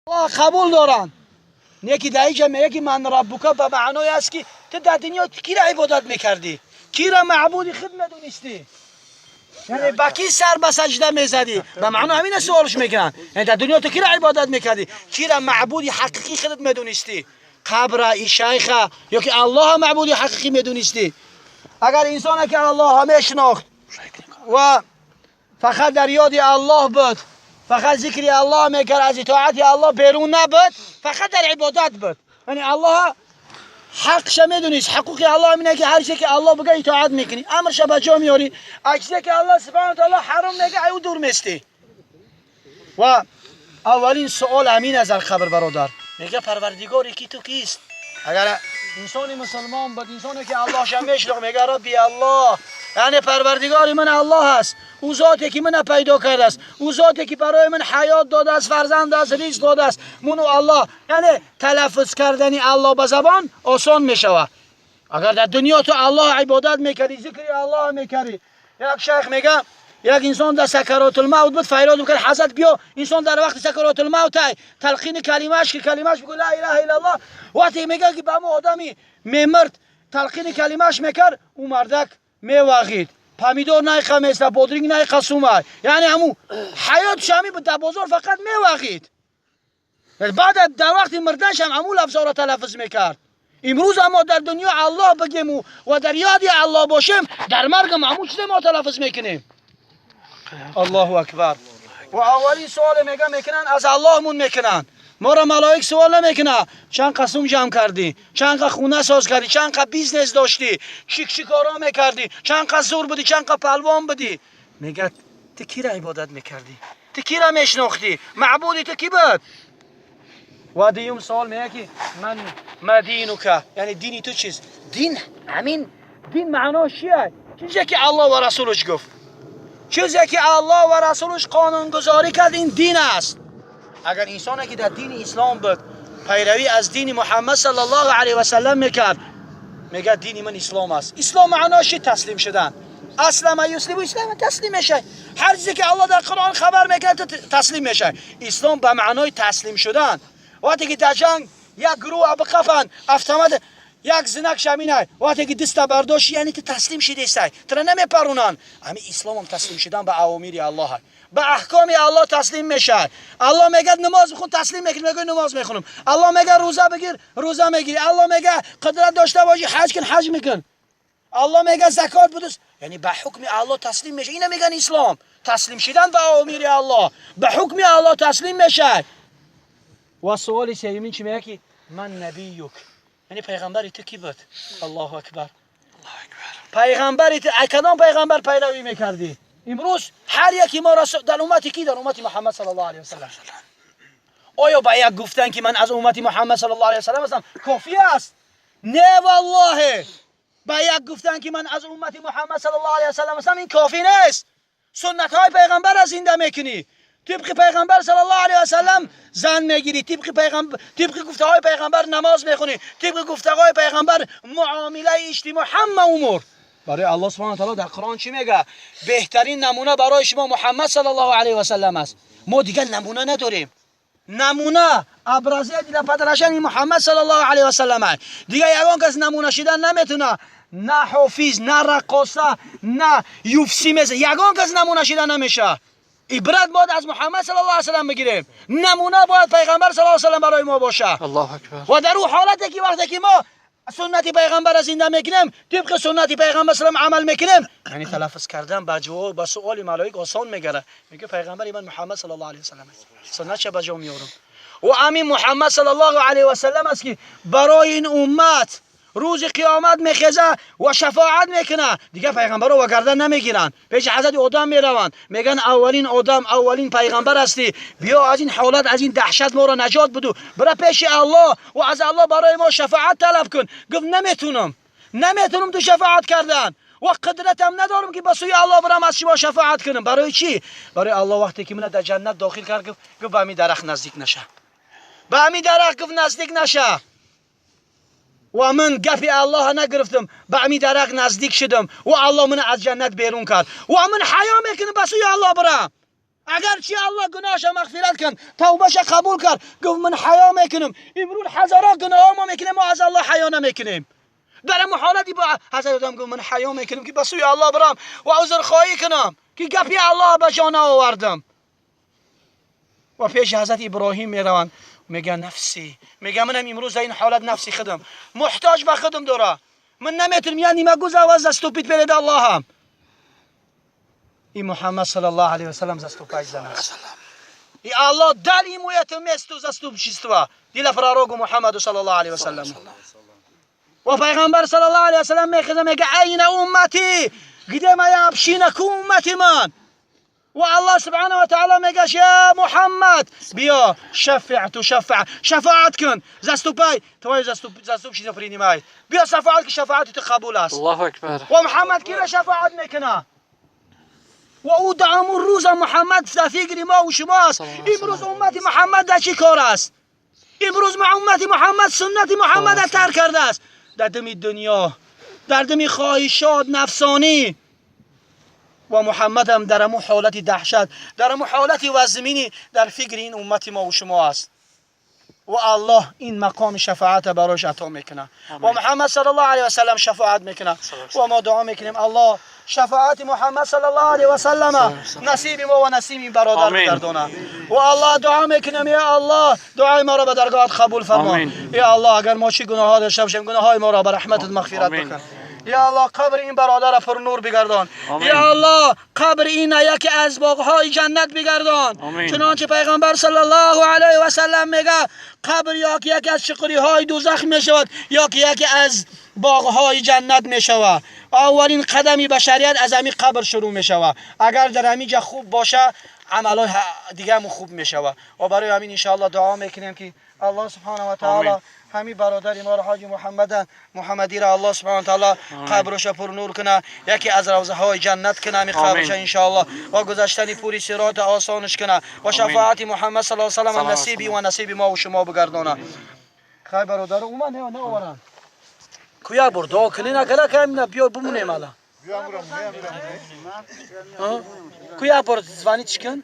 الله قبول دارن. یکی دایجه میگه که من ربک به معنای است که تو در دنیا کی را عبادت میکردی؟ کی را معبود خود میدونستی؟ یعنی با کی سر به سجده میزدی؟ به معنای همین سوالش میکنن. یعنی در دنیا تو کی را عبادت میکردی؟ کی را معبود حقیقی خودت میدونستی؟ قبر ای شیخ یا که الله معبود حقیقی میدونستی؟ اگر انسان که الله میشناخت و فقط در یاد الله بود، فقط ذکر الله میکرد، از اطاعت الله بیرون نبود، فقط در عبادت بود، یعنی الله حقش میدونیست. حقوق الله اینه که هر چیزی که الله بگه اطاعت میکنی، امرش به جا میاری، چیزی که الله سبحانه و تعالی حرام میگه او دور میستی. و اولین سوال امین از القبر برادر، میگه پروردگاری کی تو کیست؟ اگر انسان مسلمان بود، انسانی که الله شم میشناخت، میگه ربی الله، یعنی پروردگار من الله است، او ذاتی که من پیدا کرده است، او ذاتی که برای من حیات داده است، فرزند است، رزق داده است، منو الله. یعنی تلفظ کردن الله به زبان آسان میشود. اگر در دنیا تو الله عبادت میکردی، ذکر الله میکردی، یک شیخ میگه یک انسان در سکرات الموت بود، فریاد میکرد حضرت بیا. انسان در وقت سکرات الموت تلقین کلمه‌اش که کلمه‌اش بگو لا اله الا الله، وقتی میگه که به مو آدمی میمرد تلقین کلمه‌اش میکرد، او مردک میوغید، پامیدور نایخه میسته، بودرینگ نایخه سومه، یعنی همو حیاتش همی بود در بازار فقط میوغید. بعد در وقت مردنش هم همو لفظا را تلفظ میکرد. امروز اما در دنیا الله بگیم و در یاد الله باشیم، در مرگ همو چیز ما تلفظ میکنیم. الله اکبر. و اولین سوال میکنن از الله مون میکنن، ما را ملائک سوال نمیکنه چند قسم جمع کردی، چند خونه ساز کردی، چند بیزنس داشتی، چی کارا میکردی، چند زور بودی، چند پهلوان بودی. میگه تو کی را عبادت میکردی؟ تو کی را میشناختی؟ معبودی تو کی بود؟ و دیوم سوال میگه که من دینک، یعنی دینی تو چیست؟ دین همین دین معناش چیه؟ چیزی که الله و رسولش گفت، چیزی که الله و رسولش قانون گذاری کرد، این دین است. اگر انسانی که در دین اسلام بود، پیروی از دین محمد صلی الله علیه و سلم میکرد، میگه دین من اسلام است. اسلام معناش تسلیم شدن. اسلم یسلم، اسلام تسلیم میشه. هر چیزی که الله در قرآن خبر میکنه تسلیم میشه. اسلام به معنای تسلیم شدن. وقتی که در جنگ یک گروه بقفن افتمد یک زنک شمینه، وقتی که دست برداشت یعنی تو تسلیم شده است، تو نمیپرونن. همین اسلام هم تسلیم شدن به اوامر الله، به احکام الله تسلیم میشه. الله میگه نماز بخون، تسلیم میکنی، میگه نماز میخونم. الله میگه روزه بگیر، روزه میگیری. الله میگه قدرت داشته باشی حج کن، حج میکن. الله میگه زکات بده، یعنی به حکم الله تسلیم میشه. اینا میگن اسلام، تسلیم شدن به اوامر الله، به حکم الله تسلیم میشه. و سوال سومی چی میگه که من نبیک، یعنی پیغمبر تو کی بود؟ الله اکبر. پیغمبر تو کدام پیغمبر پیروی میکردی؟ امروز هر یکی ما را در امتی کی؟ در امتی محمد صلی الله علیه و سلم. آیا با یک گفتن که من از امتی محمد صلی الله علیه و سلم هستم کافی است؟ نه والله. با یک گفتن که من از امتی محمد صلی الله علیه و سلم هستم این کافی نیست. سنت های پیغمبر را زنده میکنی. طبق پیغمبر صلی الله علیه و سلم زن میگیری، طبق گفته های پیغمبر نماز میخونی، طبق گفته های پیغمبر معامله اجتماعی همه امور. برای الله سبحانه و تعالی در قرآن چی میگه؟ بهترین نمونه برای شما محمد صلی الله علیه و سلم است. ما دیگه نمونه نداریم. نمونه ابرزه دیگه پدرشن محمد صلی الله علیه و سلم دیگه یگان کس نمونه شدن نمیتونه. نه حافظ، نه رقاصه، نه یوفسی مثل یگان کس نمونه شدن نمیشه. عبرت باید از محمد صلی الله علیه و سلم بگیریم. نمونه باید پیغمبر صلی الله علیه و سلم برای ما باشه. الله اکبر. و در اون حالتی که وقتی که ما سنت پیغمبر از زنده میکنیم، طبق سنت پیغمبر صلی الله علیه و عمل میکنیم، یعنی تلفظ کردن با جواب با سوال ملائک آسان میگره. میگه پیغمبر من محمد صلی الله علیه و سلم سنتش به جا میارم. و امین محمد صلی الله علیه و سلم است که برای این امت روز قیامت میخزه و شفاعت میکنه. دیگه پیغمبر رو و گردن نمیگیرن، پیش حضرت آدم میروند، میگن اولین آدم اولین پیغمبر هستی، بیا از این حالت از این دهشت ما را نجات بدو، برای پیش الله و از الله برای ما شفاعت طلب کن. گفت نمیتونم تو شفاعت کردن و قدرتم ندارم که به سوی الله برم از شما شفاعت کنم. برای چی؟ برای الله وقتی که من در جنت داخل کرد گفت به همین درخت نزدیک نشه، به همین درخت گفت نزدیک نشه. و من گپی الله نگرفتم، به همین درخت نزدیک شدم و الله من از جنت بیرون کرد و من حیا میکنم به سوی الله برم. اگر چی الله گناهش مغفرت کن توبهش قبول کرد گفت من حیا میکنم امروز هزاران گناه ما میکنیم ما از الله حیا نمیکنیم در محالتی با حضرت آدم گفت من حیا میکنم که به سوی الله برم و عذر خواهی کنم که گپی الله به جا آوردم و پیش حضرت ابراهیم میروند میگه نفسی میگه منم امروز این حالت نفسی خودم محتاج به خودم داره من نمیتونم یعنی ما گذار دست و پیت برید الله هم این محمد صلی الله علیه و سلم زستو پای زنه ای الله دل این مویت مستو زستو بشیستوا دیل فراروگ محمد صلی الله علیه و سلم و پیغمبر صلی الله علیه و سلم میخواد میگه این امتی گده ما یابشین کو امتی من و الله سبحانه و تعالی میگه یا محمد بیا شفع شفاعت کن زستو پای تو زستو بشین فرینی مای بیا شفاعت که شفاعت تو قبول است الله اکبر و محمد کی را شفاعت میکنه و او دعامون روز محمد در فکر ما و شماست امروز امت محمد در چی کار است امروز امت محمد سنت محمد را ترک کرده است در دم دنیا در دم خواهشات نفسانی و محمد هم در امو حالت دهشت در امو حالت وزمینی در فکر این امت ما و شما است و الله این مقام شفاعت براش عطا میکنه و محمد صلی الله علیه و سلم شفاعت میکنه و ما دعا میکنیم الله شفاعت محمد صلی الله علیه و سلم نصیب ما و نصیب برادر بگردونه و الله دعا میکنیم یا الله دعای ما را به درگاهت قبول فرما یا الله اگر ما چی گناه ها داشته باشیم گناه های ما را به رحمتت مغفرت بکن یا الله قبر این برادر را پر نور بگردان یا الله قبر این یکی از باغهای جنت بگردان چنانچه پیغمبر صلی الله علیه و سلم میگه قبر یکی از شقری های دوزخ میشود یکی از باغهای جنت میشود اولین قدمی بشریت از همین قبر شروع میشود اگر در همین جا خوب باشه عملای دیگه هم خوب میشود و برای همین ان شاء الله دعا میکنیم که الله سبحانه و تعالی همین برادر ما حاجی محمدی را الله سبحانه و تعالی قبرش پر نور کنه یکی از روضه های جنت کنه همین قبرش ان شاء الله و گذشتن پوری صراط آسانش کنه و شفاعت محمد صلی الله علیه و سلم نصیبی و نصیب ما و شما بگردانه خیر برادر اومد نه اوران کویا بردا کنی نکلا کم بیا بمونه مالا کویا برد زوانی چکن